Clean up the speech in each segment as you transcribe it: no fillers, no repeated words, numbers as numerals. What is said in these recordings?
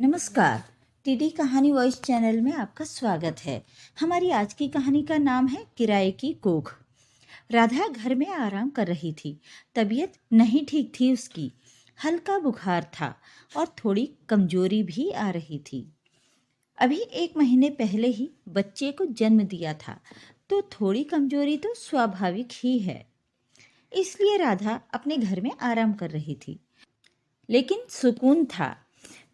नमस्कार। टीडी कहानी voice channel में आपका स्वागत है। हमारी आज की कहानी का नाम है किराए की कोख। राधा घर में आराम कर रही थी। तबीयत नहीं ठीक थी उसकी। हल्का बुखार था और थोड़ी कमजोरी भी आ रही थी। अभी 1 महीने पहले ही बच्चे को जन्म दिया था, तो थोड़ी कमजोरी तो स्वाभाविक ही है। इसलिए राधा अपने घर में आराम कर रही थी, लेकिन सुकून था।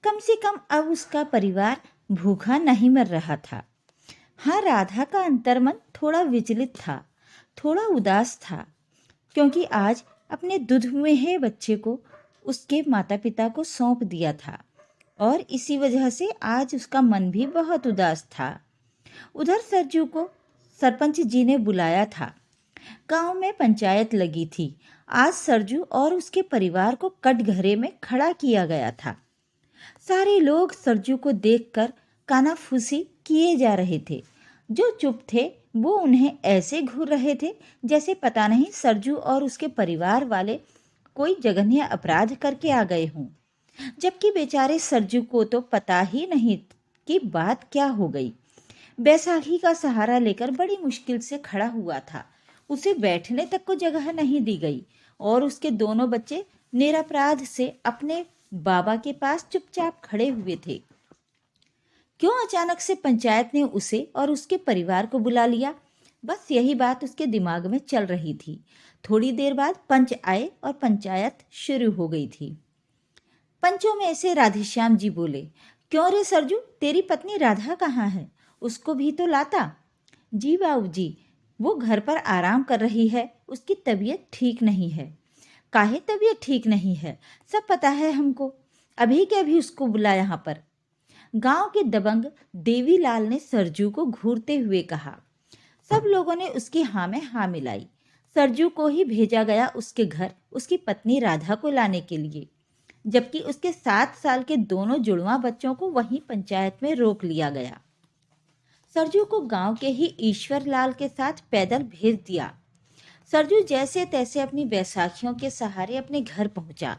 कम से कम अब उसका परिवार भूखा नहीं मर रहा था। हाँ, राधा का अंतर्मन थोड़ा विचलित था, थोड़ा उदास था, क्योंकि आज अपने दुधमुहे बच्चे को उसके माता पिता को सौंप दिया था और इसी वजह से आज उसका मन भी बहुत उदास था। उधर सरजू को सरपंच जी ने बुलाया था। गांव में पंचायत लगी थी। आज सरजू और उसके परिवार को कटघरे में खड़ा किया गया था। सारे लोग सरजू को देखकर कानाफूसी किए जा रहे थे। जो चुप थे वो उन्हें ऐसे घूर रहे थे जैसे पता नहीं सरजू और उसके परिवार वाले कोई जघन्य अपराध करके आ गए हों। जबकि बेचारे सरजू को तो पता ही नहीं कि बात क्या हो गई। बैसाखी का सहारा लेकर बड़ी मुश्किल से खड़ा हुआ था। उसे बैठने तक को जगह नहीं दी गई और उसके दोनों बच्चे निरपराध से अपने बाबा के पास चुपचाप खड़े हुए थे। क्यों अचानक से पंचायत ने उसे और उसके परिवार को बुला लिया? बस यही बात उसके दिमाग में चल रही थी। थोड़ी देर बाद पंच आए और पंचायत शुरू हो गई थी। पंचों में से राधेश्याम जी बोले, क्यों रे सरजू, तेरी पत्नी राधा कहाँ है? उसको भी तो लाता। जी बाबूजी, वो घर पर आराम कर रही है। उसकी तबीयत ठीक नहीं है। काहे तबीयत ठीक नहीं है? सब पता है हमको। अभी के अभी उसको बुला यहाँ पर। गांव के दबंग देवीलाल ने सरजू को घूरते हुए कहा। सब लोगों ने उसकी हाँ में हाँ मिलाई। सरजू को ही भेजा गया उसके घर उसकी पत्नी राधा को लाने के लिए, जबकि उसके 7 साल के दोनों जुड़वा बच्चों को वहीं पंचायत में रोक लिया गया। सरजू को गांव के ही ईश्वर लाल के साथ पैदल भेज दिया। सरजू जैसे तैसे अपनी बैसाखियों के सहारे अपने घर पहुंचा।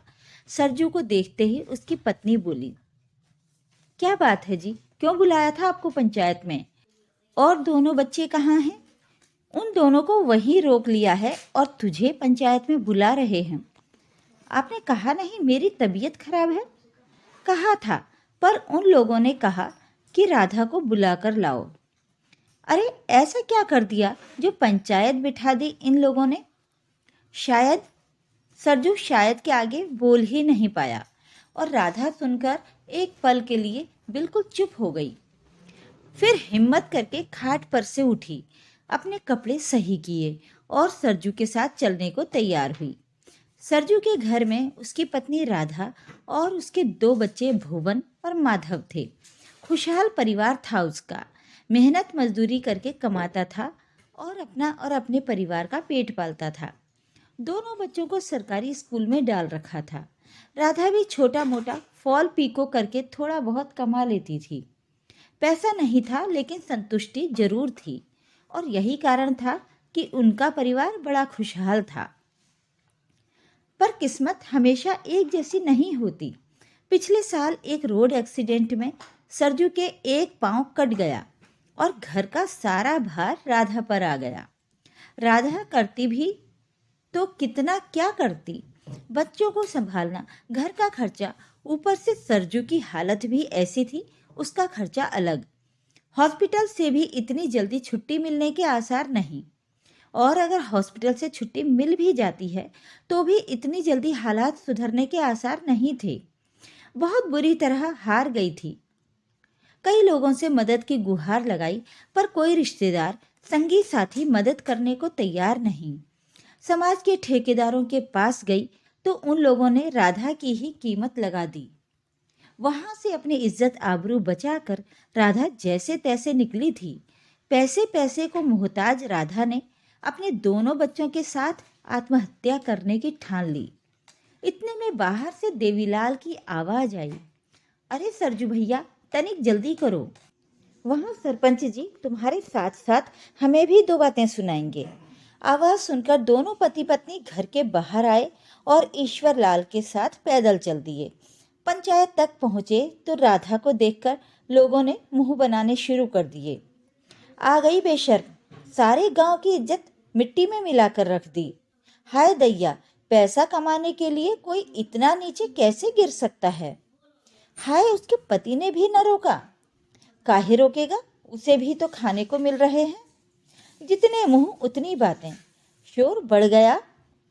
सरजू को देखते ही उसकी पत्नी बोली, क्या बात है जी, क्यों बुलाया था आपको पंचायत में? और दोनों बच्चे कहाँ हैं? उन दोनों को वहीं रोक लिया है और तुझे पंचायत में बुला रहे हैं। आपने कहा नहीं मेरी तबीयत खराब है? कहा था, पर उन लोगों ने कहा कि राधा को बुलाकर लाओ। अरे ऐसा क्या कर दिया जो पंचायत बिठा दी इन लोगों ने? शायद। सरजू शायद के आगे बोल ही नहीं पाया और राधा सुनकर एक पल के लिए बिल्कुल चुप हो गई। फिर हिम्मत करके खाट पर से उठी, अपने कपड़े सही किए और सरजू के साथ चलने को तैयार हुई। सरजू के घर में उसकी पत्नी राधा और उसके 2 बच्चे भुवन और माधव थे। खुशहाल परिवार था उसका। मेहनत मजदूरी करके कमाता था और अपना और अपने परिवार का पेट पालता था। दोनों बच्चों को सरकारी स्कूल में डाल रखा था। राधा भी छोटा मोटा फॉल पीको करके थोड़ा बहुत कमा लेती थी। पैसा नहीं था लेकिन संतुष्टि जरूर थी और यही कारण था कि उनका परिवार बड़ा खुशहाल था। पर किस्मत हमेशा एक जैसी नहीं होती। पिछले साल एक रोड एक्सीडेंट में सरजू के एक पांव कट गया और घर का सारा भार राधा पर आ गया। राधा करती भी तो कितना क्या करती, बच्चों को संभालना, घर का खर्चा, ऊपर से सरजू की हालत भी ऐसी थी, उसका खर्चा अलग। हॉस्पिटल से भी इतनी जल्दी छुट्टी मिलने के आसार नहीं, और अगर हॉस्पिटल से छुट्टी मिल भी जाती है तो भी इतनी जल्दी हालात सुधरने के आसार नहीं थे। बहुत बुरी तरह हार गई थी। कई लोगों से मदद की गुहार लगाई, पर कोई रिश्तेदार, संगी साथी मदद करने को तैयार नहीं। समाज के ठेकेदारों के पास गई तो उन लोगों ने राधा की ही कीमत लगा दी। वहां से अपनी इज्जत आबरू बचाकर राधा जैसे तैसे निकली थी। पैसे पैसे को मोहताज राधा ने अपने दोनों बच्चों के साथ आत्महत्या करने की ठान ली। इतने में बाहर से देवीलाल की आवाज आई, अरे सरजू भैया, तनिक जल्दी करो। वहाँ सरपंच जी तुम्हारे साथ साथ हमें भी 2 बातें सुनाएंगे। आवाज सुनकर दोनों पति पत्नी घर के बाहर आए और ईश्वर लाल के साथ पैदल चल दिए। पंचायत तक पहुंचे तो राधा को देखकर लोगों ने मुंह बनाने शुरू कर दिए। आ गई बेशर्म, सारे गांव की इज्जत मिट्टी में मिलाकर रख दी। हाय दैया, पैसा कमाने के लिए कोई इतना नीचे कैसे गिर सकता है। हाय, उसके पति ने भी न रोका। काहे रोकेगा, उसे भी तो खाने को मिल रहे हैं। जितने मुंह उतनी बातें। शोर बढ़ गया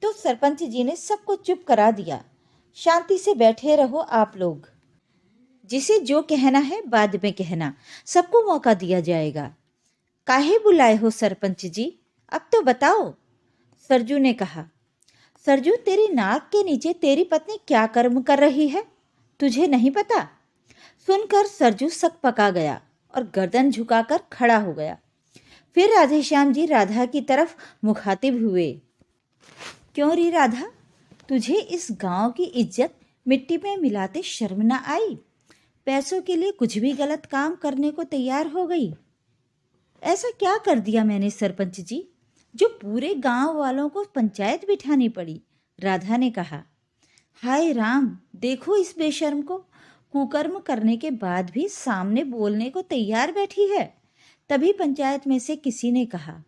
तो सरपंच जी ने सबको चुप करा दिया। शांति से बैठे रहो आप लोग, जिसे जो कहना है बाद में कहना, सबको मौका दिया जाएगा। काहे बुलाए हो सरपंच जी, अब तो बताओ, सरजू ने कहा। सरजू, तेरी नाक के नीचे तेरी पत्नी क्या कर्म कर रही है, तुझे नहीं पता? सुनकर सरजू सकपका गया और गर्दन झुकाकर खड़ा हो गया। फिर राधेश्याम जी राधा की तरफ मुखातिब हुए। क्यों री राधा, तुझे इस गांव की इज्जत मिट्टी में मिलाते शर्म न आई? पैसों के लिए कुछ भी गलत काम करने को तैयार हो गई। ऐसा क्या कर दिया मैंने सरपंच जी, जो पूरे गांव वालों को पंचायत बिठानी पड़ी? राधा ने कहा। हाय राम, देखो इस बेशर्म को, कुकर्म करने के बाद भी सामने बोलने को तैयार बैठी है। तभी पंचायत में से किसी ने कहा,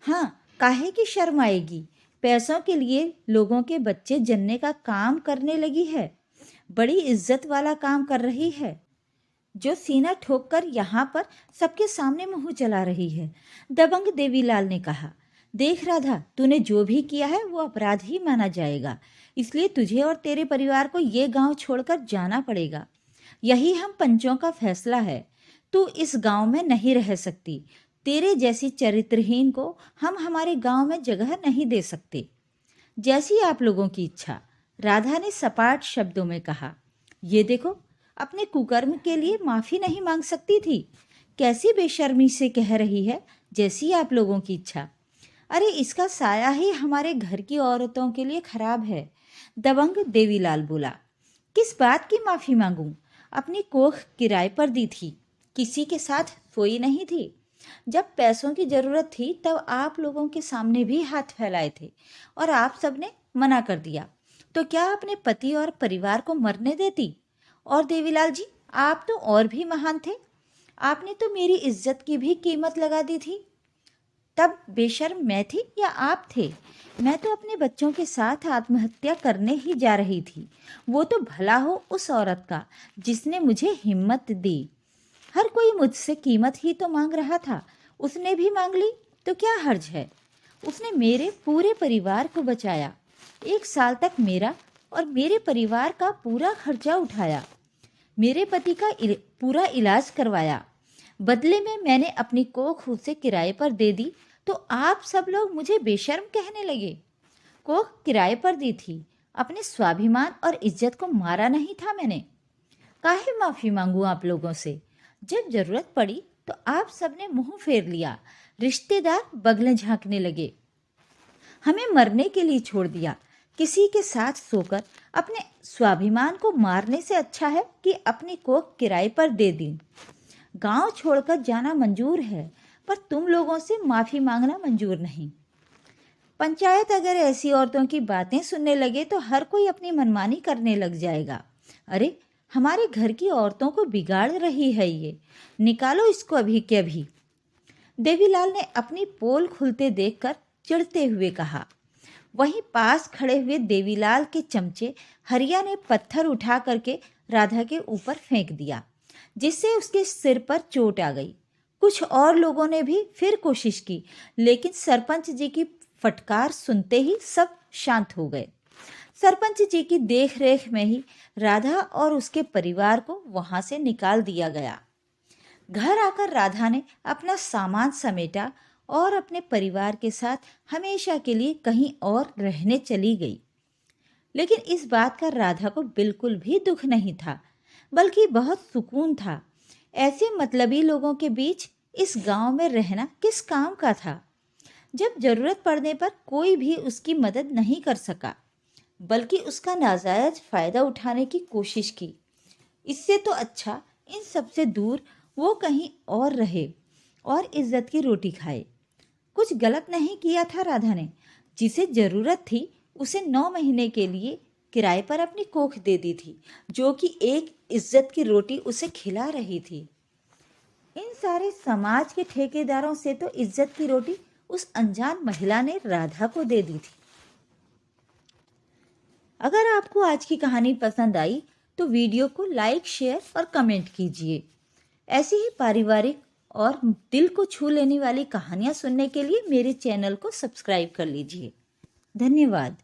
हाँ, काहे की शर्म आएगी, पैसों के लिए लोगों के बच्चे जनने का काम करने लगी है। बड़ी इज्जत वाला काम कर रही है, जो सीना ठोक कर यहाँ पर सबके सामने मुंह चला रही है। दबंग देवीलाल ने कहा। देख राधा, तूने जो भी किया है वो अपराध ही माना जाएगा, इसलिए तुझे और तेरे परिवार को ये गांव छोड़कर जाना पड़ेगा। यही हम पंचों का फैसला है। तू इस गांव में नहीं रह सकती। तेरे जैसी चरित्रहीन को हम हमारे गांव में जगह नहीं दे सकते। जैसी आप लोगों की इच्छा, राधा ने सपाट शब्दों में कहा। ये देखो, अपने कुकर्म के लिए माफी नहीं मांग सकती थी। कैसी बेशर्मी से कह रही है, जैसी आप लोगों की इच्छा। अरे, इसका साया ही हमारे घर की औरतों के लिए खराब है। दबंग देवीलाल बोला। किस बात की माफी मांगूं? अपनी कोख किराए पर दी थी, किसी के साथ सोई नहीं थी। जब पैसों की जरूरत थी तब आप लोगों के सामने भी हाथ फैलाए थे और आप सबने मना कर दिया। तो क्या अपने पति और परिवार को मरने देती? और देवीलाल जी, आप तो और भी महान थे। आपने तो मेरी इज्जत की भी कीमत लगा दी थी। तब बेशर्म मैं थी या आप थे? मैं तो अपने बच्चों के साथ आत्महत्या करने ही जा रही थी। वो तो भला हो उस औरत का जिसने मुझे हिम्मत दी। हर कोई मुझसे कीमत ही तो मांग रहा था, उसने भी मांग ली तो क्या हर्ज है। उसने मेरे पूरे परिवार को बचाया। 1 साल तक मेरा और मेरे परिवार का पूरा खर्चा उठाया। मेरे पति का पूरा इलाज करवाया। बदले में मैंने अपनी कोख उसे किराए पर दे दी तो आप सब लोग मुझे बेशर्म कहने लगे। कोख किराए पर दी थी, अपने स्वाभिमान और इज्जत को मारा नहीं था मैंने। काहे माफी मांगू आप लोगों से? जब जरूरत पड़ी तो आप सबने मुंह फेर लिया। रिश्तेदार बगलें झांकने लगे। हमें मरने के लिए छोड़ दिया। किसी के साथ सोकर अपने स्वाभिमान को मारने से अच्छा है कि अपनी कोख किराए पर दे दी। गांव छोड़कर जाना मंजूर है, पर तुम लोगों से माफी मांगना मंजूर नहीं। पंचायत अगर ऐसी औरतों की बातें सुनने लगे तो हर कोई अपनी मनमानी करने लग जाएगा। अरे, हमारे घर की औरतों को बिगाड़ रही है ये, निकालो इसको अभी के अभी। देवीलाल ने अपनी पोल खुलते देखकर चिढ़ते हुए कहा। वहीं पास खड़े हुए देवीलाल के चमचे हरिया ने पत्थर उठा करके राधा के ऊपर फेंक दिया, जिससे उसके सिर पर चोट आ गई। कुछ और लोगों ने भी फिर कोशिश की, लेकिन सरपंच जी की फटकार सुनते ही सब शांत हो गए। सरपंच जी की देखरेख में ही राधा और उसके परिवार को वहां से निकाल दिया गया। घर आकर राधा ने अपना सामान समेटा और अपने परिवार के साथ हमेशा के लिए कहीं और रहने चली गई। लेकिन इस बात का राधा को बिल्कुल भी दुख नहीं था, बल्कि बहुत सुकून था। ऐसे मतलबी लोगों के बीच इस गांव में रहना किस काम का था? जब जरूरत पड़ने पर कोई भी उसकी मदद नहीं कर सका, बल्कि उसका नाजायज फायदा उठाने की कोशिश की। इससे तो अच्छा इन सबसे दूर वो कहीं और रहे और इज्जत की रोटी खाए। कुछ गलत नहीं किया था राधा ने। जिसे जरूरत थी उसे 9 महीने के लिए किराए पर अपनी कोख दे दी थी, जो कि एक इज्जत की रोटी उसे खिला रही थी। इन सारे समाज के ठेकेदारों से तो इज्जत की रोटी उस अनजान महिला ने राधा को दे दी थी। अगर आपको आज की कहानी पसंद आई तो वीडियो को लाइक, शेयर और कमेंट कीजिए। ऐसी ही पारिवारिक और दिल को छू लेने वाली कहानियां सुनने के लिए मेरे चैनल को सब्सक्राइब कर लीजिए। धन्यवाद।